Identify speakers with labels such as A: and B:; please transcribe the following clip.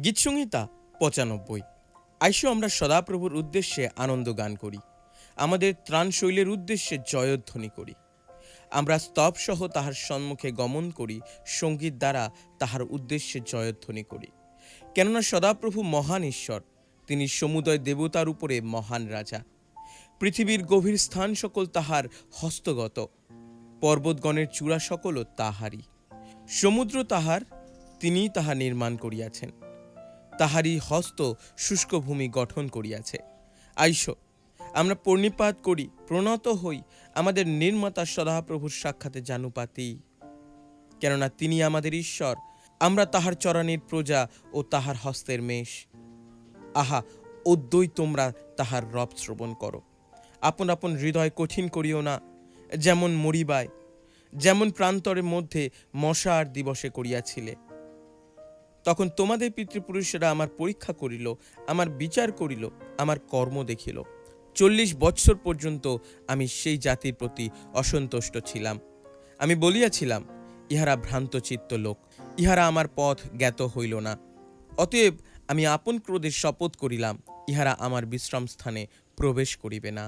A: গীতসংহিতা ৯৫। আইসো আমরা সদাপ্রভুর উদ্দেশ্যে আনন্দ গান করি, আমাদের ত্রাণ শৈলের উদ্দেশ্যে জয়ধ্বনি করি। আমরা স্তবসহ তাহার সম্মুখে গমন করি, সঙ্গীত দ্বারা তাহার উদ্দেশ্যে জয়ধ্বনি করি। কেননা সদাপ্রভু মহান ঈশ্বর, তিনি সমুদয় দেবতার উপরে মহান রাজা। পৃথিবীর গভীর স্থান সকল তাহার হস্তগত, পর্বতগণের চূড়া সকলও তাহারই। সমুদ্র তাহার, তিনিই তাহা নির্মাণ করিয়াছেন। তাহারই হস্ত শুষ্ক ভূমি গঠন করিয়াছে। আইসো আমরা পর্ণিপাত করি, প্রণত হই, আমাদের নির্মাতা সদাপ্রভুর সাক্ষাতে জানুপাতি। কেননা তিনি আমাদের ঈশ্বর, আমরা তাহার চরণের প্রজা ও তাহার হস্তের মেষ। আহা, অদ্যই তোমরা তাহার রব শ্রবণ করো। আপন আপন হৃদয় কঠিন করিও না, যেমন মরিবায়, যেমন প্রান্তরের মধ্যে মশার দিবসে করিয়াছিলে। তখন তোমাদের পিতৃপুরুষেরা আমার পরীক্ষা করিল, আমার বিচার করিল, আমার কর্ম দেখিল। ৪০ বৎসর পর্যন্ত আমি সেই জাতির প্রতি অসন্তুষ্ট ছিলাম। আমি বলিয়াছিলাম, ইহারা ভ্রান্তচিত্ত লোক, ইহারা আমার পথ জ্ঞাত হইল না। অতএব আমি আপন ক্রোধে শপথ করিলাম, ইহারা আমার বিশ্রাম স্থানে প্রবেশ করিবে না।